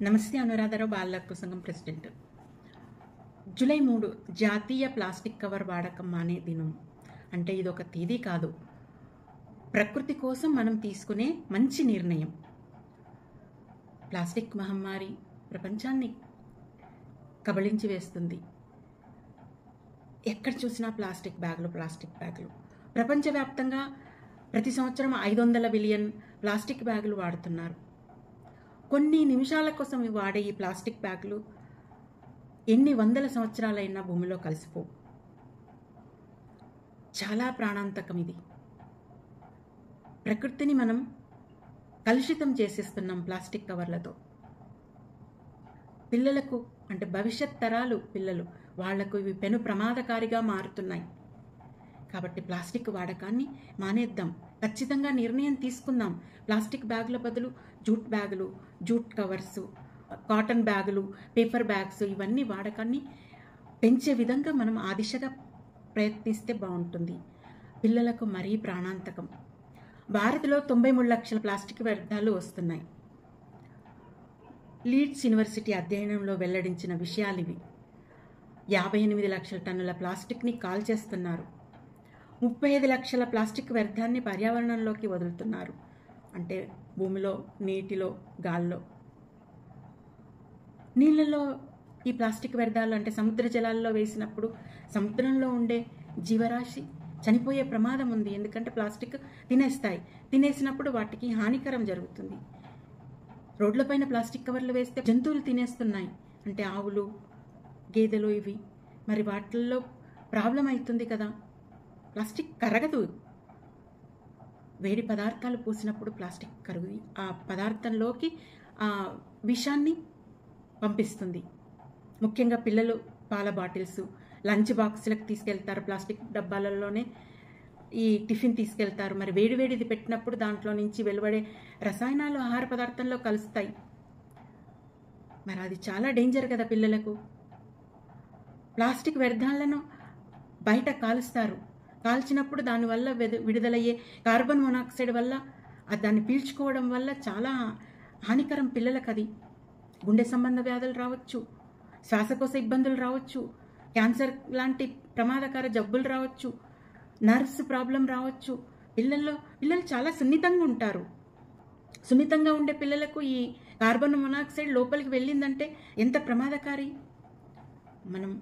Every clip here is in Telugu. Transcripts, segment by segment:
నమస్తే. అనురాధారావు బాలల హక్కు సంఘం ప్రెసిడెంట్. జూలై 3 జాతీయ ప్లాస్టిక్ కవర్ వాడకం మానే దినం. అంటే ఇదొక తేదీ కాదు, ప్రకృతి కోసం మనం తీసుకునే మంచి నిర్ణయం. ప్లాస్టిక్ మహమ్మారి ప్రపంచాన్ని కబళించి వేస్తుంది. ఎక్కడ చూసినా ప్లాస్టిక్ బ్యాగులు. ప్రపంచవ్యాప్తంగా ప్రతి సంవత్సరం 500 బిలియన్ ప్లాస్టిక్ బ్యాగులు వాడుతున్నారు. కొన్ని నిమిషాల కోసం వాడే ఈ ప్లాస్టిక్ బ్యాగులు ఎన్ని వందల సంవత్సరాలైనా భూమిలో కలిసిపోవు. చాలా ప్రాణాంతకం ఇది. ప్రకృతిని మనం కలుషితం చేసేస్తున్నాం ప్లాస్టిక్ కవర్లతో. పిల్లలకు అంటే భవిష్యత్ తరాలు పిల్లలు వాళ్లకు ఇవి పెను ప్రమాదకారిగా మారుతున్నాయి. కాబట్టి ప్లాస్టిక్ వాడకాన్ని మానేద్దాం. ఖచ్చితంగా నిర్ణయం తీసుకుందాం. ప్లాస్టిక్ బ్యాగుల బదులు జూట్ బ్యాగులు, జూట్ కవర్సు, కాటన్ బ్యాగులు, పేపర్ బ్యాగ్స్ ఇవన్నీ వాడకాన్ని పెంచే విధంగా మనం ఆ దిశగా ప్రయత్నిస్తే బాగుంటుంది. పిల్లలకు మరీ ప్రాణాంతకం. భారత్లో 93 లక్షల ప్లాస్టిక్ వ్యర్థాలు వస్తున్నాయి. లీడ్స్ యూనివర్సిటీ అధ్యయనంలో వెల్లడించిన విషయాలివి. 58 లక్షల టన్నుల ప్లాస్టిక్ని కాల్చేస్తున్నారు. 35 లక్షల ప్లాస్టిక్ వ్యర్థాన్ని పర్యావరణంలోకి వదులుతున్నారు. అంటే భూమిలో, నీటిలో, గాల్లో. నీళ్ళలో ఈ ప్లాస్టిక్ వ్యర్థాలు అంటే సముద్ర జలాల్లో వేసినప్పుడు సముద్రంలో ఉండే జీవరాశి చనిపోయే ప్రమాదం ఉంది. ఎందుకంటే ప్లాస్టిక్ తినేసినప్పుడు వాటికి హానికరం జరుగుతుంది. రోడ్లపైన ప్లాస్టిక్ కవర్లు వేస్తే జంతువులు తినేస్తున్నాయి. అంటే ఆవులు, గేదెలు ఇవి. మరి వాటిల్లో ప్రాబ్లం అవుతుంది కదా. ప్లాస్టిక్ కరగదు. వేడి పదార్థాలు పూసినప్పుడు ప్లాస్టిక్ కరుగుది. ఆ పదార్థంలోకి ఆ విషాన్ని పంపిస్తుంది. ముఖ్యంగా పిల్లలు పాల బాటిల్స్, లంచ్ బాక్సులకు తీసుకెళ్తారు. ప్లాస్టిక్ డబ్బాలలోనే ఈ టిఫిన్ తీసుకెళ్తారు. మరి వేడివేడిది పెట్టినప్పుడు దాంట్లో నుంచి వెలువడే రసాయనాలు ఆహార పదార్థంలో కలుస్తాయి. మరి అది చాలా డేంజర్ కదా పిల్లలకు. ప్లాస్టిక్ వ్యర్థాలను బయట కాలుస్తారు. కాల్చినప్పుడు దానివల్ల విడుదలయ్యే కార్బన్ మోనాక్సైడ్ వల్ల దాన్ని పీల్చుకోవడం వల్ల చాలా హానికరం పిల్లలకు. అది గుండె సంబంధ వ్యాధులు రావచ్చు, శ్వాసకోశ ఇబ్బందులు రావచ్చు, క్యాన్సర్ లాంటి ప్రమాదకర జబ్బులు రావచ్చు, నర్వ్స్ ప్రాబ్లం రావచ్చు. పిల్లలు చాలా సున్నితంగా ఉంటారు. సున్నితంగా ఉండే పిల్లలకు ఈ కార్బన్ మోనాక్సైడ్ లోపలికి వెళ్ళిందంటే ఎంత ప్రమాదకారి. మనం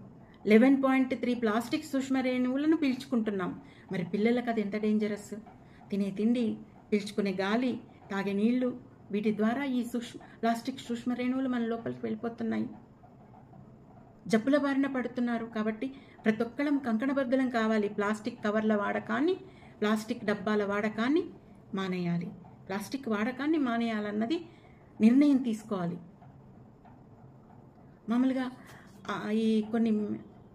11.3 ప్లాస్టిక్ సూక్ష్మ రేణువులను పీల్చుకుంటున్నాం. మరి పిల్లలకు అది ఎంత డేంజరస్. తినే తిండి, పీల్చుకునే గాలి, తాగే నీళ్లు, వీటి ద్వారా ఈ ప్లాస్టిక్ సూక్ష్మ రేణువులు మన లోపలికి వెళ్ళిపోతున్నాయి. జబ్బుల బారిన పడుతున్నారు. కాబట్టి ప్రతి ఒక్కళ్ళం కంకణబద్ధులం కావాలి. ప్లాస్టిక్ కవర్ల వాడకాన్ని, ప్లాస్టిక్ డబ్బాల వాడకాన్ని మానేయాలి. ప్లాస్టిక్ వాడకాన్ని మానేయాలన్నది నిర్ణయం తీసుకోవాలి. మామూలుగా ఈ కొన్ని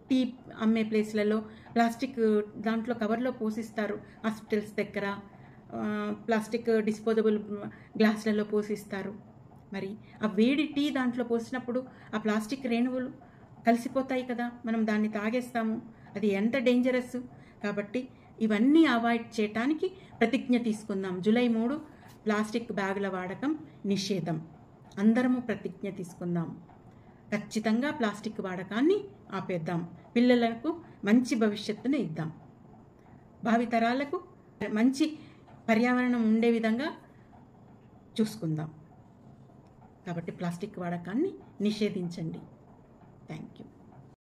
టీ అమ్మే ప్లేస్లలో ప్లాస్టిక్ దాంట్లో కవర్లో పోసిస్తారు. హాస్పిటల్స్ దగ్గర ప్లాస్టిక్ డిస్పోజబుల్ గ్లాసులలో పోసిస్తారు. మరి ఆ వేడి టీ దాంట్లో పోసినప్పుడు ఆ ప్లాస్టిక్ రేణువులు కలిసిపోతాయి కదా, మనం దాన్ని తాగేస్తాము. అది ఎంత డేంజరస్. కాబట్టి ఇవన్నీ అవాయిడ్ చేయటానికి ప్రతిజ్ఞ తీసుకుందాం. జూలై 3 ప్లాస్టిక్ బ్యాగుల వాడకం నిషేధం. అందరము ప్రతిజ్ఞ తీసుకుందాం. ఖచ్చితంగా ప్లాస్టిక్ వాడకాన్ని ఆపేద్దాం. పిల్లలకు మంచి భవిష్యత్తును ఇద్దాం. భావితరాలకు మంచి పర్యావరణం ఉండే విధంగా చూసుకుందాం. కాబట్టి ప్లాస్టిక్ వాడకాన్ని నిషేధించండి. Thank you.